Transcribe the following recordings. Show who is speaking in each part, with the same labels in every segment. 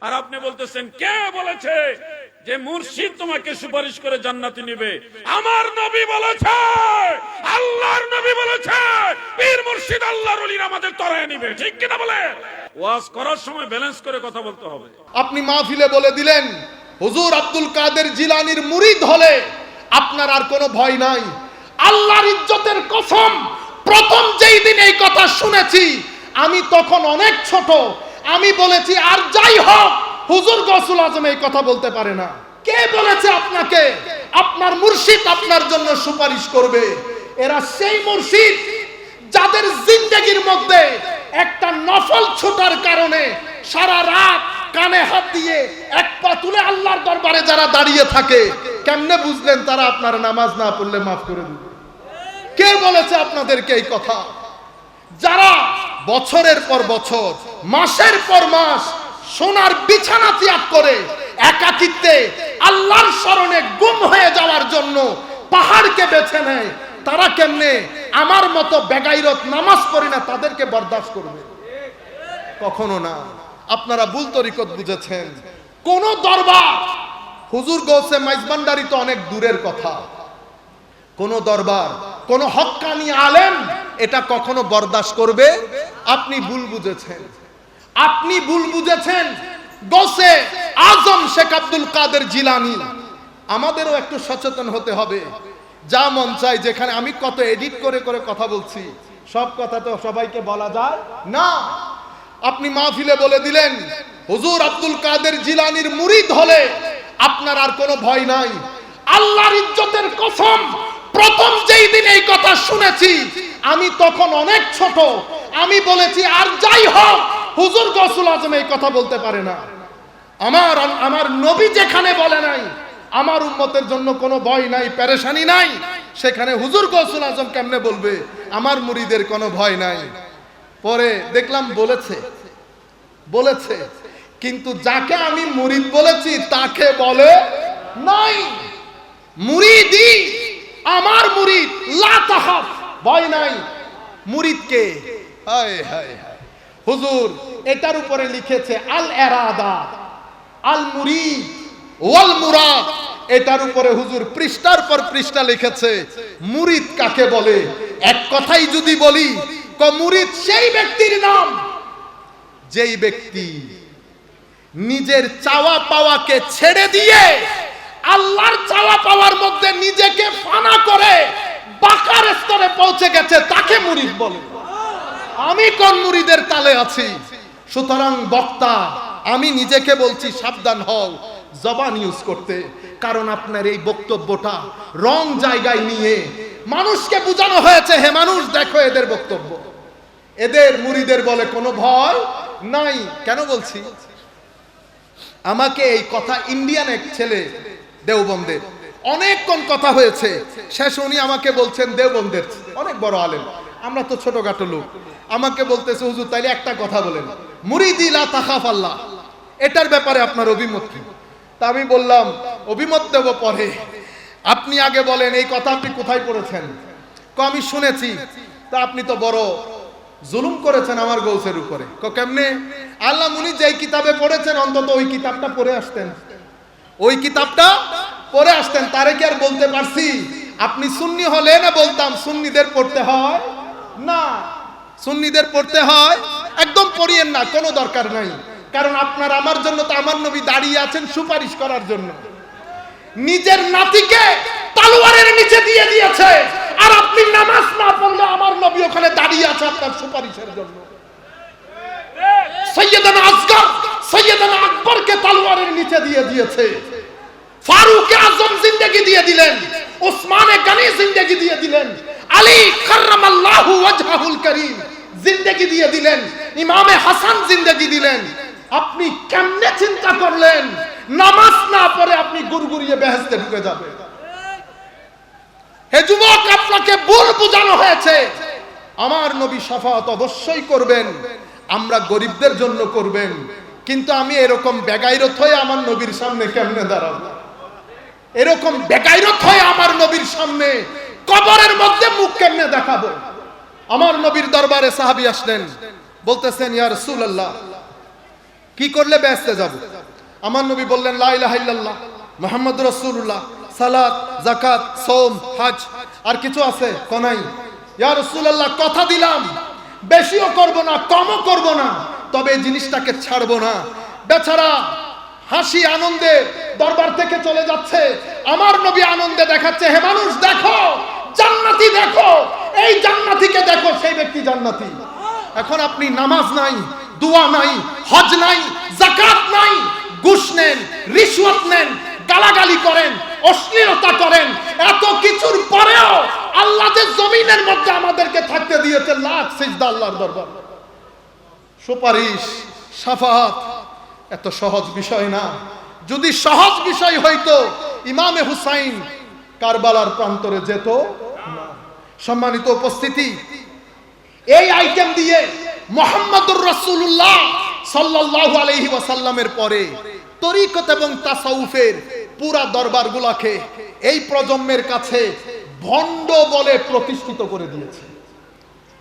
Speaker 1: আর আপনি বলতেছেন কে বলেছে যে মুর্শিদ তোমাকে সুপারিশ করে জান্নাতে নেবে? আমার নবী বলেছে, আল্লাহর নবী বলেছে, পীর মুর্শিদ আল্লাহর ওলিরা আমাদের তরায় নেবে। ঠিক কি না বলে? ওয়াজ করার সময় ব্যালেন্স করে কথা বলতে হবে।
Speaker 2: আপনি মাহফিলে বলে দিলেন হুজুর আব্দুল কাদের জিলানীর মুরিদ হলে আপনার আর কোনো ভয় নাই। আল্লাহর ইজ্জতের কসম, প্রথম যেই দিন এই কথা শুনেছি আমি তখন অনেক ছোট। আমি বলেছি আর যাই হোক হুজুর গৌসুল আজম এই কথা বলতে পারে না। কে বলেছে আপনাকে আপনার মুর্শিদ আপনার জন্য সুপারিশ করবে? এরা সেই মুর্শিদ যাদের জিন্দেগির মধ্যে একটা নফল ছোটার কারণে সারা রাত কানে হাত দিয়ে এক পা তুলে আল্লাহর দরবারে যারা দাঁড়িয়ে থাকে, কেমনে বুঝলেন তারা আপনার নামাজ না পড়লে মাফ করে দিবে? কে বলেছে আপনাদেরকে এই কথা? যারা বছরের পর বছর, মাসের পর মাস সোনার বিছানা ত্যাগ করে একাকিত্বে আল্লাহর শরণে গুম হয়ে যাওয়ার জন্য পাহাড়কে বেছে নেয়, তারা কেমনে আমার মতো বেগাইরত নামাজ পড়ি না তাদেরকে বরদাস্ত করবে? কখনো না। আপনারা ভুল তরিকত বুঝেছেন। কোন দরবার, হুজুর গৌসে মাইজবান্ডারি তো অনেক দূরের কথা, কোন দরবার, কোন হক্কানি আলেম এটা কখনো বরদাস্ত করবে? আপনি ভুল বুঝেছেন। আপনি ভুল বুঝেছেন। গৌসে আজম শেখ আব্দুল কাদের জিলানী। আমাদেরও একটু সচেতন হতে হবে। যা মন চাই, যেখানে আমি কত এডিট করে করে কথা বলছি, সব কথা তো সবাইকে বলা যায় না। আপনি মাহফিলে বলে দিলেন হুজুর আব্দুল কাদের জিলানীর মুরিদ হলে আপনার আর কোনো ভয় নাই। আল্লাহর ইজ্জতের কসম, প্রথম যেই দিন এই কথা শুনেছি আমি তখন অনেক ছোট। আমি বলেছি আর যাই হোক হুজুর গৌসুল আজম এই কথা বলতে পারে না। আমার নবী যেখানে বলে নাই আমার উম্মতের জন্য কোনো ভয় নাই, পেরেশানি নাই, সেখানে হুজুর গৌসুল আজম কেমনে বলবে আমার মুরিদের কোনো ভয় নাই? পরে দেখলাম বলেছে, কিন্তু যাকে আমি মুরিদ বলেছি তাকে বলে নাই। মুরিদি আমার মুরিদ, লা তাহাফ, ভয় নাই। মুরিদকে হায় হায় হায়, হুজুর এটার উপরে লিখেছে আল এরাদা, আল মুরিদ ওয়াল মুরাদ। এটার উপরে হুজুর পৃষ্ঠার পর পৃষ্ঠা লিখেছে মুরিদ কাকে বলে। এক কথাই যদি বলি, মুরিদ সেই ব্যক্তির নাম যেই ব্যক্তি নিজের চাওয়া পাওয়াকে ছেড়ে দিয়ে আল্লাহর চাওয়া পাওয়ার মধ্যে নিজেকে ফানা করে বাকার স্তরে পৌঁছে গেছে, তাকে মুরিদ বলে। আমি কোন মুরিদের তালে আছি? সুতরাং বক্তা আমি নিজেকে বলছি সাবধান হও জবান ইউজ করতে, কারণ আপনার এই বক্তব্যটা রং জায়গায় নিয়ে মানুষকে বোঝানো হয়েছে, হে মানুষ দেখো এদের বক্তব্য, এদের মুরিদের বলে কোনো ভয় নাই। কেন বলছি? আমাকে এই কথা ইন্ডিয়ান এক ছেলে দেওবন্দের, অনেকক্ষণ কথা হয়েছে, শেষ উনি আমাকে বলছেন, দেওবন্দের অনেক বড় আলেম, আমরা তো ছোটখাটো লোক, আমাকে বলতেছে হুজুর তাইলে একটা কথা বলেন, মুরিদি লা তাখাফ আল্লাহ, এটার ব্যাপারে আপনার অভিমত কি? তা আমি বললাম অভিমত দেব পরে, আপনি আগে বলেন এই কথা আপনি কোথায় পড়েছেন? আমি শুনেছি। তা আপনি তো বড় জুলুম করেছেন আমার গৌসের উপরে। কেমনে? আল্লাহ মুনি যেই কিতাবে পড়েছেন অন্তত ওই কিতাবটা পড়ে আসতেন, ওই কিতাবটা পড়ে আসতেন। তারে কি আর বলতে পারছি? আপনি সুন্নি হলে না বলতাম সুন্নিদের পড়তে হয় না, সুন্নিদের পড়তে হয়, একদম পড়িয়েন না, কোনো দরকার নাই। কারণ আপনার আমার জন্য তো আমার নবী দাঁড়িয়ে আছেন সুপারিশ করার জন্য। নিজের নাতিকে তলোয়ারের নিচে দিয়ে দিয়েছে, আর আপনি নামাজ না পড়লে আমার নবী ওখানে দাঁড়িয়ে আছে আপনার সুপারিশের জন্য। সৈয়দনা আসগর, সৈয়দনা আকবরকে তলোয়ারের নিচে দিয়ে দিয়েছে, ফারুক আজম জিন্দেগি দিয়ে দিলেন, ওসমানে গনি জিন্দেগি দিয়ে দিলেন, আলী কাররামাল্লাহু ওয়াজহাহুল কারীম জিন্দেগি দিয়ে দিলেন, ইমামে হাসান জিন্দেগি দিলেন। আপনি কেমনে চিন্তা করলেন নামাজ না পড়ে আপনি গুড়গুড়িয়ে বেহেশতে ঢুকে যাবে? হে যুবক, আপনাকে ভুল বোঝানো হয়েছে। আমার নবী শাফাআত অবশ্যই করবেন, আমরা গরিবদের জন্য করবেন, কিন্তু আমি এরকম বেগাইরত হয়ে আমার নবীর সামনে কেমনে দাঁড়াবো? এরকম বেগাইরত হয়ে আমার নবীর সামনে কবরের মধ্যে মুখ কেমনে দেখাবো? আমার নবীর দরবারে সাহাবী আসলেন, বলতেছেন ইয়া রাসূলুল্লাহ কি করলে বেহেশতে যাব? আমার নবী বললেন লা ইলাহা ইল্লাল্লাহ মুহাম্মাদুর রাসূলুল্লাহ, সালাত, যাকাত, সওম, হজ, আর কিছু আছে? কোনাই। ইয়া রাসূলুল্লাহ, কথা দিলাম বেশিও করব না কমও করব না, তবে এই জিনিসটাকে ছাড়ব না। বেচারা হাসি আনন্দে দরবার থেকে চলে যাচ্ছে, আমার নবী আনন্দে দেখাচ্ছে, হে মানুষ দেখো, জান্নাতি দেখো, এই জান্নাতিকে দেখো, সেই ব্যক্তি জান্নাতি। এখন আপনি নামাজ নাই, দোয়া নাই, হজ নাই, যাকাত নাই, ঘুষ নেন, রিশওয়াত নেন, গালাগালি করেন, অশ্লীলতা করেন, এত কিছুর পরেও আল্লাহ যে জমিনের মধ্যে আমাদেরকে থাকতে দিয়েছে, লাখ সিজদা আল্লাহর দরবার, সুপারিশ, শাফাআত এত সহজ বিষয় না। যদি সহজ বিষয় হইতো ইমামে হুসাইন কারবালার প্রান্তরে যেত না। সম্মানিত উপস্থিতি, এই আইটেম দিয়ে মুহাম্মদুর রাসূলুল্লাহ সাল্লাল্লাহু আলাইহি ওয়াসাল্লামের পরে তরিকত এবং তাসাউফের পুরা দরবারগুলোকে এই প্রজন্মের কাছে ভণ্ড বলে প্রতিষ্ঠিত করে দিয়েছে,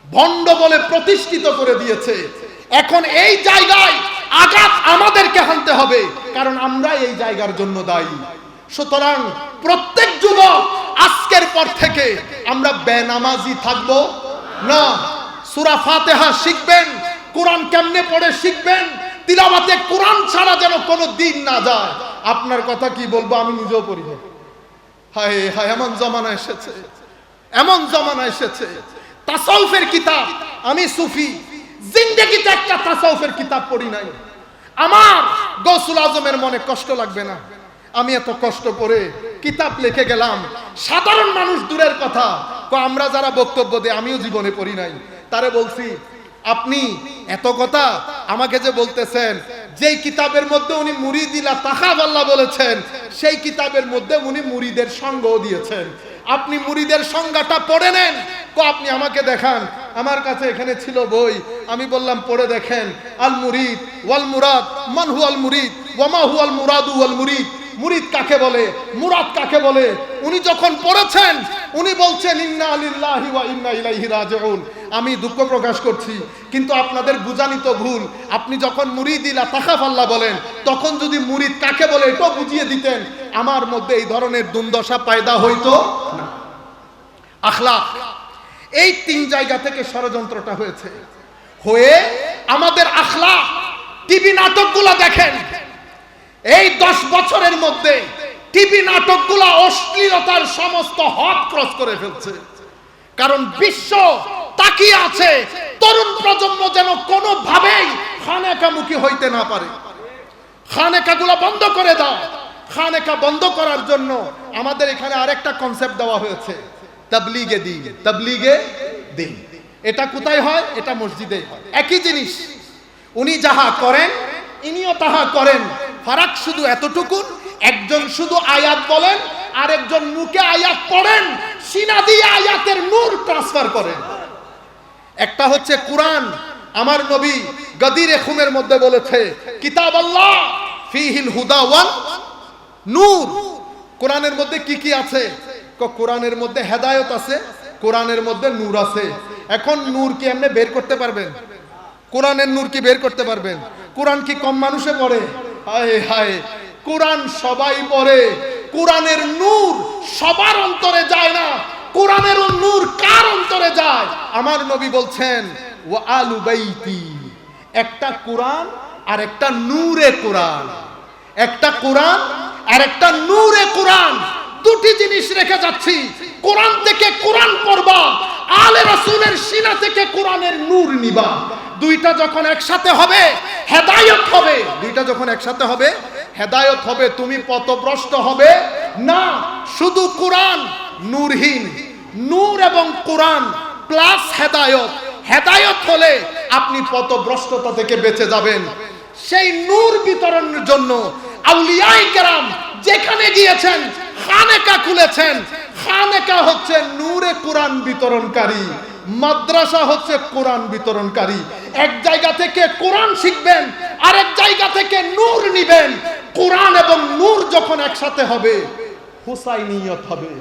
Speaker 2: ভণ্ড বলে প্রতিষ্ঠিত করে দিয়েছে। এখন এই জায়গায় আঘাত আমাদেরকে হানতে হবে, কারণ আমরা এই জায়গার জন্য দায়ী। সুতরাং প্রত্যেক যুবক আজকের পর থেকে আমরা বেনামাজি থাকব না। সূরা ফাতিহা শিখবেন, কোরআন কেমনে পড়ে শিখবেন, তিলাওয়াতে কোরআন ছাড়া যেন কোনো দিন না যায়। আপনার কথা কি বলবো, আমি নিজেও পড়ি না। হায় হায়, এমন জমানা এসেছে, এমন জমানা এসেছে। তাসাউফের কিতাব, আমি সুফি, জিন্দেগিতে একটা তাসাউফের কিতাব পড়ি নাই। আমার গৌসুল আজমের মনে কষ্ট লাগবে না, আমি এত কষ্ট করে কিতাব লিখে গেলাম। সাধারণ মানুষ দূরের কথা, আমরা যারা বক্তব্য দেই, আমিও জীবনে পড়ি নাই। তারে বলছি, আপনি এত কথা আমাকে যে বলতেছেন, যেই কিতাবের মধ্যে উনি মুরিদিলা তাখাব আল্লাহ বলেছেন, সেই কিতাবের মধ্যে উনি মুরিদের সঙ্গও দিয়েছেন। আপনি মুরিদের সংজ্ঞাটা পড়ে নেন। আপনি আমাকে দেখান, আমার কাছে এখানে ছিল বই, আমি বললাম পড়ে দেখেন। আল মুরিদ ওয়াল মুরাদ, মান হুয়াল মুরিদ ওয়া মা হুয়াল মুরাদু ওয়াল মুরিদ। মুরিদ কাকে বলে, মুরাদ কাকে বলে, উনি যখন পড়েছেন উনি বলছেন ইন্না লিল্লাহি ওয়া ইন্না ইলাইহি রাজিউন। আমি দুঃখ প্রকাশ করছি, কিন্তু আপনাদের বুঝানি তো ভুল। আপনি যখন মুরিদিলা তাখাফ আল্লাহ বলেন, তখন যদি মুরিদ কাকে বলে এটাও বুঝিয়ে দিতেন, আমার মধ্যে এই ধরনের দুর্দশা পয়দা হইতো না। আখলাক, এই তিন জায়গা থেকে ষড়যন্ত্রটা হয়েছে। হয়ে আমাদের আখলাক, টিভি নাটকগুলো দেখেন, এই 10 বছরের মধ্যে টিভি নাটকগুলো অশ্লীলতার সমস্ত হদ ক্রস করে ফেলছে। কারণ বিশ্ব তাকিয়ে আছে তরুণ প্রজন্ম যেন কোনোভাবেই খানেকামুখী হইতে না পারে। খানেকাগুলো বন্ধ করে দাও। খানেকা বন্ধ করার জন্য আমাদের এখানে আরেকটা কনসেপ্ট দেওয়া হয়েছে, তাবলীগে দ্বীন। তাবলীগে দ্বীন এটা কোথায় হয়? এটা মসজিদে হয়। একই জিনিস, উনি যাহা করেন ইনিও তাহা করেন। ফারাক শুধু এতটুকু, একজন শুধু আয়াত বলেন, আরেকজন মুখে আয়াত পড়েন, সিনা দিয়ে আয়াতের নূর ট্রান্সফার করেন। একটা হচ্ছে কোরআন, আমার নবী গদিরে খুমের মধ্যে বলেছে কিতাব আল্লাহ ফিহিল হুদা ওয়াল নূর। কোরআনের মধ্যে কি কি আছে? কোরআনের মধ্যে হেদায়েত আছে, কোরআনের মধ্যে নূর আছে। এখন নূর কি এমনি বের করতে পারবেন? কোরআনের নূর কি বের করতে পারবেন? কোরআন কি কম মানুষে পড়ে? হায় হায়, কোরআন সবাই পড়ে, কোরআনের নূর সবার অন্তরে যায় না। কোরআনের নূর কার অন্তরে যায়? আমার নবী বলছেন ওয়া আলু বাইতি, একটা কোরআন আর একটা নূরে কোরআন, একটা কোরআন আর একটা নূরে কোরআন, দুটি জিনিস রেখে যাচ্ছি। কোরআন থেকে কোরআন পড়বা, আলে রাসূলের সিনা থেকে কোরআনের নূর নিবা। দুইটা যখন একসাথে হবে হেদায়েত হবে। দুইটা যখন একসাথে হবে হেদায়েত হবে। তুমি পথভ্রষ্ট হবে না। শুধু কোরআন নূরহীন, নূর এবং কোরআন প্লাস হেদায়েত, হেদায়েত হলে আপনি পথভ্রষ্টতা থেকে বেঁচে যাবেন। সেই নূর বিতরণের জন্য আউলিয়ায়ে কেরাম যেখানে গিয়েছেন খানেকা খুলেছেন। খানেকা হচ্ছে নূরে কোরআন বিতরণকারী, মাদ্রাসা হচ্ছে কোরআন বিতরণকারী। এক জায়গা থেকে কোরআন শিখবেন, আরেক জায়গা থেকে নূর নিবেন। কোরআন এবং নূর যখন একসাথে হবে হুসাইনিয়ত হবে।